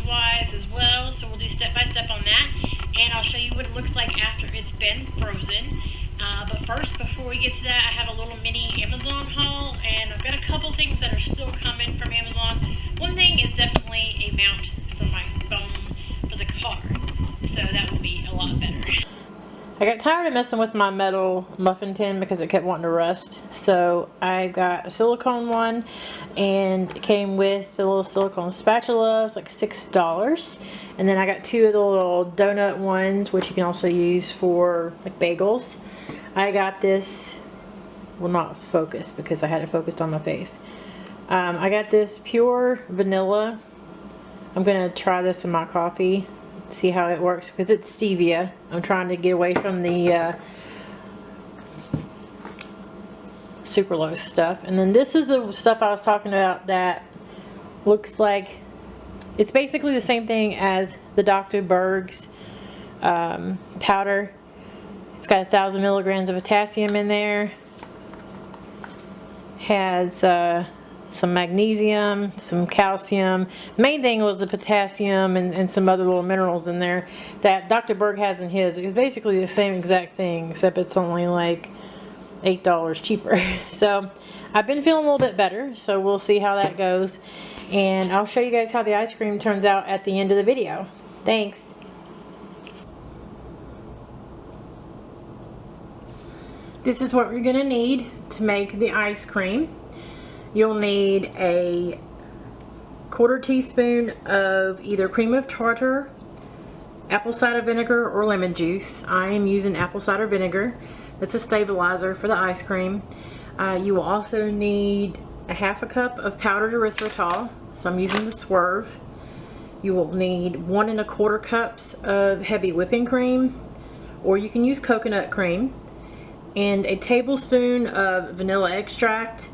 wise as well. So we'll do step by step on that, and I'll show you what it looks like after it's been frozen. But first, before we get to that, I have a little mini Amazon haul, and I've got a couple things that are still coming from Amazon. One thing is definitely a mount for my phone for the car, so that will be a lot better. I got tired of messing with my metal muffin tin because it kept wanting to rust, so I got a silicone one, and it came with the little silicone spatula. It was like $6, and then I got two of the little donut ones, which you can also use for like bagels. I got this, well, not focus because I had it focused on my face. I got this pure vanilla. I'm gonna try this in my coffee, see how it works, because it's stevia. I'm trying to get away from the sucralose stuff. And then this is the stuff I was talking about that looks like it's basically the same thing as the Dr. Berg's powder. It's got 1,000 milligrams of potassium in there. Has some magnesium, some calcium. Main thing was the potassium and some other little minerals in there that Dr. Berg has in his. It's basically the same exact thing, except it's only like $8 cheaper. So I've been feeling a little bit better, so we'll see how that goes. And I'll show you guys how the ice cream turns out at the end of the video. Thanks. This is what we're going to need to make the ice cream. You'll need a 1/4 teaspoon of either cream of tartar, apple cider vinegar, or lemon juice. I am using apple cider vinegar. That's a stabilizer for the ice cream. You will also need a 1/2 cup of powdered erythritol. So I'm using the Swerve. You will need 1 1/4 cups of heavy whipping cream, or you can use coconut cream, and a tablespoon of vanilla extract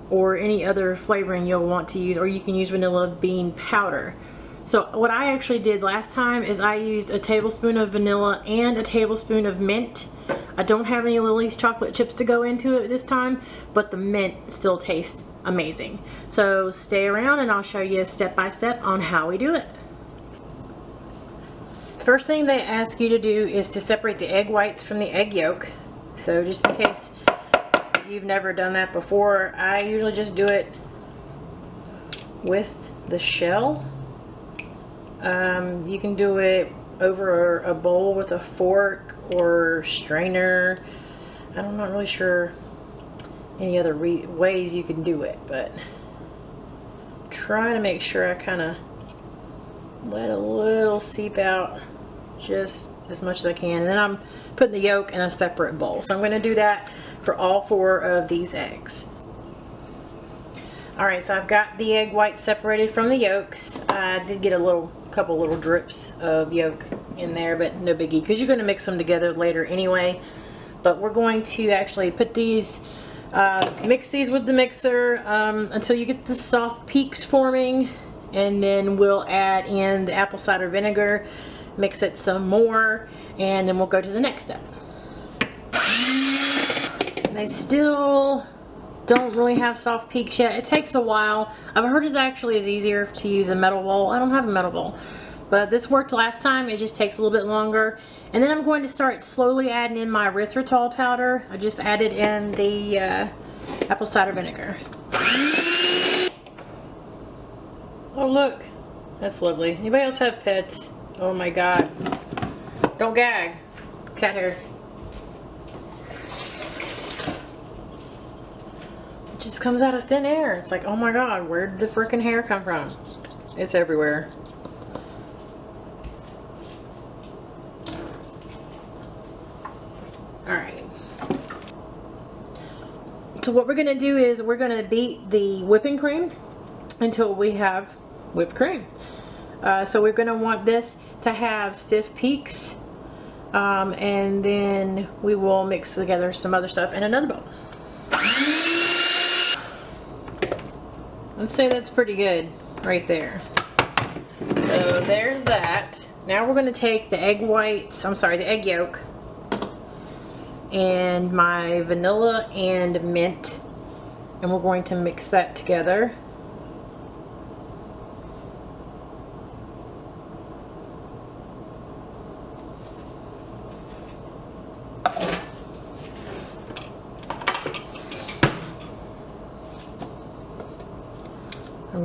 or any other flavoring you'll want to use, or you can use vanilla bean powder. So what I actually did last time is I used a tablespoon of vanilla and a tablespoon of mint. I don't have any Lily's chocolate chips to go into it this time, but the mint still tastes amazing. So stay around and I'll show you step by step on how we do it. First thing they ask you to do is to separate the egg whites from the egg yolk. So just in case you've never done that before, I usually just do it with the shell. You can do it over a bowl with a fork or strainer. I'm not really sure any other ways you can do it, but try to make sure I kind of let a little seep out just as much as I can, and then I'm putting the yolk in a separate bowl. So I'm going to do that for all 4 of these eggs. Alright, so I've got the egg whites separated from the yolks. I did get a couple little drips of yolk in there, but no biggie, because you're going to mix them together later anyway. But we're going to actually put these, mix these with the mixer until you get the soft peaks forming, and then we'll add in the apple cider vinegar, mix it some more, and then we'll go to the next step. They still don't really have soft peaks yet. It takes a while. I've heard it actually is easier to use a metal bowl. I don't have a metal bowl, but this worked last time. It just takes a little bit longer. And then I'm going to start slowly adding in my erythritol powder. I just added in the apple cider vinegar. Oh look, that's lovely. Anybody else have pets? Oh my god. Don't gag. Cat hair. It just comes out of thin air. It's like, oh my god, where did the freaking hair come from? It's everywhere. Alright. So what we're going to do is we're going to beat the whipping cream until we have whipped cream. So we're going to want this to have stiff peaks, and then we will mix together some other stuff in another bowl. Let's say that's pretty good right there. So there's that. Now we're going to take the egg whites, I'm sorry, the egg yolk, and my vanilla and mint, and we're going to mix that together.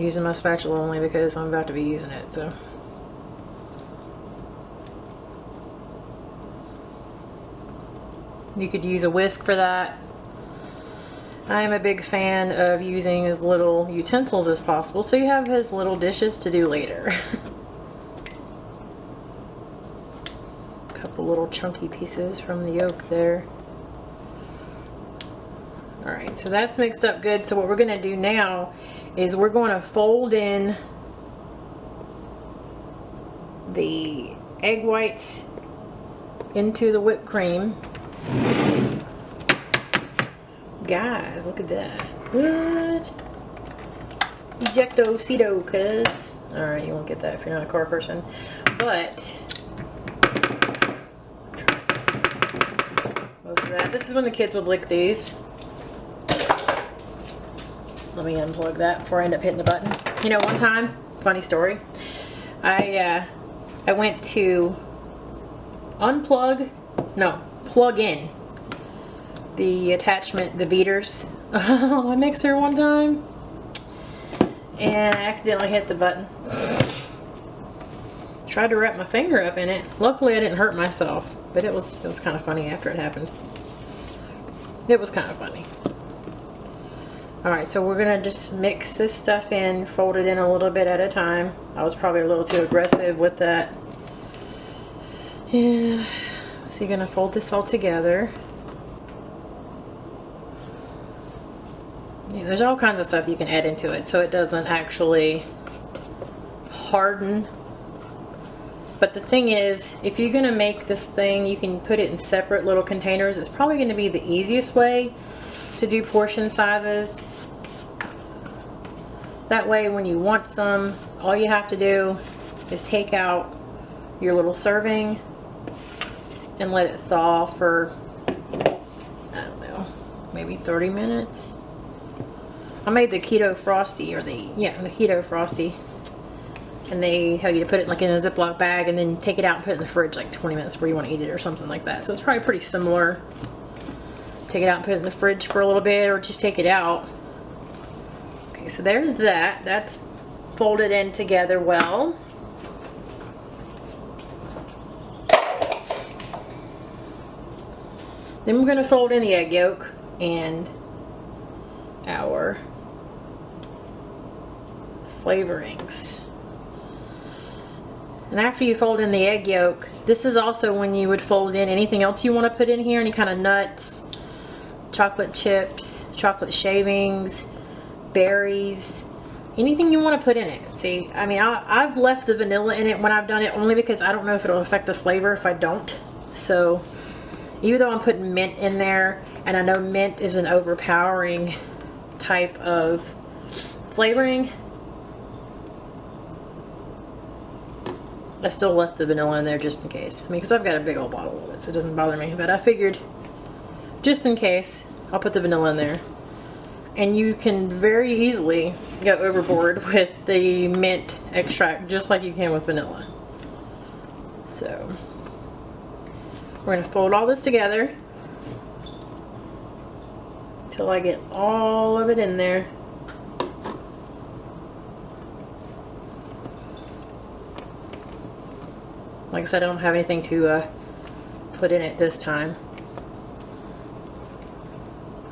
using my spatula only because I'm about to be using it, so. You could use a whisk for that. I am a big fan of using as little utensils as possible, so you have as little dishes to do later. A couple little chunky pieces from the yolk there. Alright, so that's mixed up good. So what we're going to do now is we're going to fold in the egg whites into the whipped cream. Guys, look at that. What? Ejecto-cedo, cuz. Alright, you won't get that if you're not a car person. But most of that. This is when the kids would lick these. Let me unplug that before I end up hitting the button. You know, one time, funny story, I went to plug in the attachment, the beaters, on my mixer one time, and I accidentally hit the button. Tried to wrap my finger up in it. Luckily I didn't hurt myself, but it was kind of funny after it happened. It was kind of funny. Alright, so we're going to just mix this stuff in, fold it in a little bit at a time. I was probably a little too aggressive with that. Yeah, so you're going to fold this all together. Yeah, there's all kinds of stuff you can add into it so it doesn't actually harden. But the thing is, if you're going to make this thing, you can put it in separate little containers. It's probably going to be the easiest way to do portion sizes. That way when you want some, all you have to do is take out your little serving and let it thaw for, I don't know, maybe 30 minutes. I made the Keto Frosty, or the Keto Frosty, and they tell you to put it like in a Ziploc bag and then take it out and put it in the fridge like 20 minutes before you want to eat it or something like that. So it's probably pretty similar. Take it out and put it in the fridge for a little bit, or just take it out. Okay, so there's that. That's folded in together well. Then we're going to fold in the egg yolk and our flavorings. And after you fold in the egg yolk, this is also when you would fold in anything else you want to put in here, any kind of nuts, chocolate chips, chocolate shavings, berries, anything you want to put in it. See, I mean, I've left the vanilla in it when I've done it only because I don't know if it'll affect the flavor if I don't. So even though I'm putting mint in there, and I know mint is an overpowering type of flavoring, I still left the vanilla in there just in case. I mean, because I've got a big old bottle of it, so it doesn't bother me. But I figured, just in case, I'll put the vanilla in there. And you can very easily go overboard with the mint extract, just like you can with vanilla. So we're going to fold all this together till I get all of it in there. Like I said, I don't have anything to put in it this time.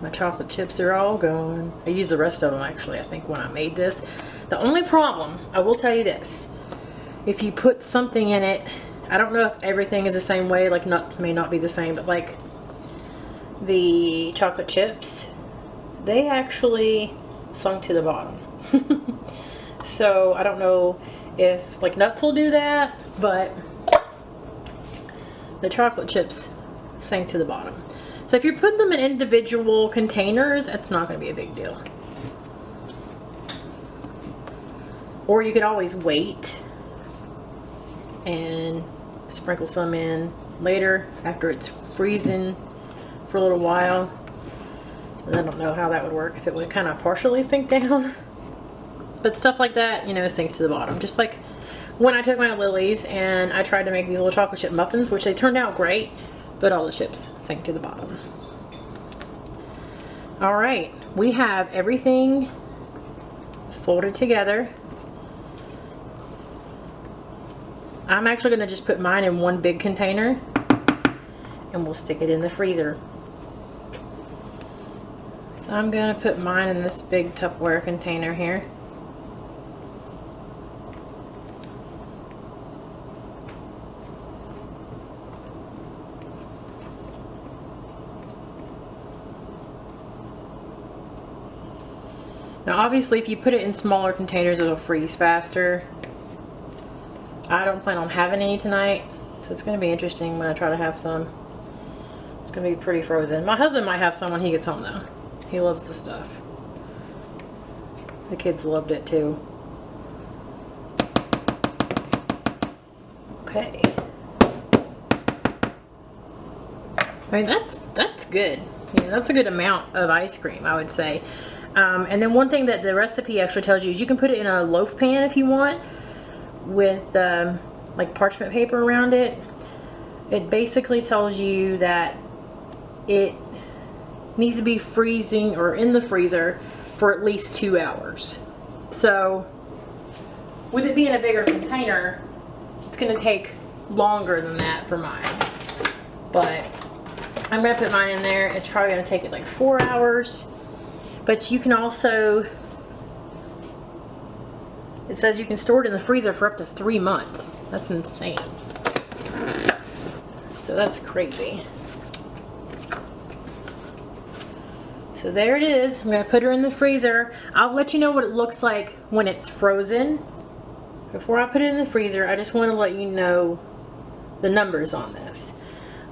My chocolate chips are all gone. I used the rest of them actually, I think, when I made this. The only problem, I will tell you this, if you put something in it, I don't know if everything is the same way, like nuts may not be the same, but like the chocolate chips, they actually sunk to the bottom. So I don't know if like nuts will do that, but the chocolate chips sank to the bottom. So if you're putting them in individual containers, it's not going to be a big deal. Or you could always wait and sprinkle some in later after it's freezing for a little while. And I don't know how that would work, if it would kind of partially sink down. But stuff like that, you know, sinks to the bottom. Just like when I took my Lily's and I tried to make these little chocolate chip muffins, which they turned out great, but all the chips sank to the bottom. Alright, we have everything fold it together. I'm actually going to just put mine in one big container and we'll stick it in the freezer. So I'm going to put mine in this big Tupperware container here. Now obviously if you put it in smaller containers it'll freeze faster. I don't plan on having any tonight, so it's going to be interesting when I try to have some. It's going to be pretty frozen. My husband might have some when he gets home though. He loves the stuff. The kids loved it too. Okay. I mean that's good. Yeah, that's a good amount of ice cream, I would say. And then one thing that the recipe actually tells you is you can put it in a loaf pan if you want, with like parchment paper around it. It basically tells you that it needs to be freezing or in the freezer for at least 2 hours. So with it being a bigger container, it's going to take longer than that for mine. But I'm going to put mine in there. It's probably going to take it like 4 hours. But you can also, it says you can store it in the freezer for up to 3 months. That's insane. So that's crazy. So there it is. I'm going to put her in the freezer. I'll let you know what it looks like when it's frozen. Before I put it in the freezer, I just want to let you know the numbers on this.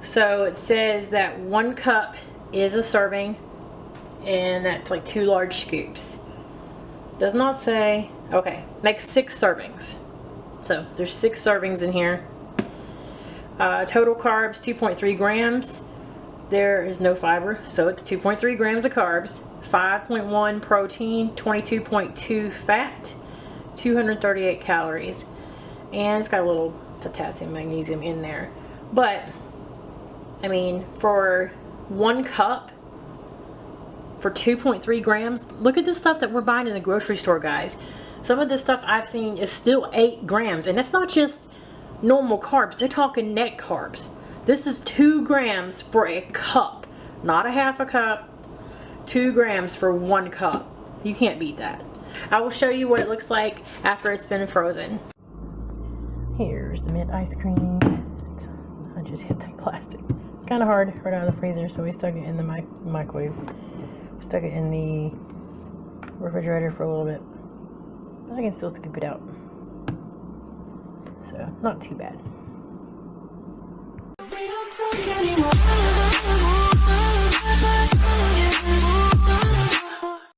So it says that 1 cup is a serving, and that's like 2 large scoops. Does not say. Okay, makes 6 servings. So there's 6 servings in here. Total carbs 2.3 grams. There is no fiber, so it's 2.3 grams of carbs, 5.1 protein, 22.2 fat, 238 calories, and it's got a little potassium, magnesium in there. But I mean, for 1 cup, for 2.3 grams, look at the stuff that we're buying in the grocery store, guys. Some of the stuff I've seen is still 8 grams, and it's not just normal carbs, they're talking net carbs. This is 2 grams for a cup, not a half a cup, 2 grams for 1 cup. You can't beat that. I will show you what it looks like after it's been frozen. Here's the mint ice cream. I just hit the plastic. It's kind of hard right out of the freezer, so we stuck it in the microwave. Stuck it in the refrigerator for a little bit. I can still scoop it out. So, not too bad. We don't talk anymore.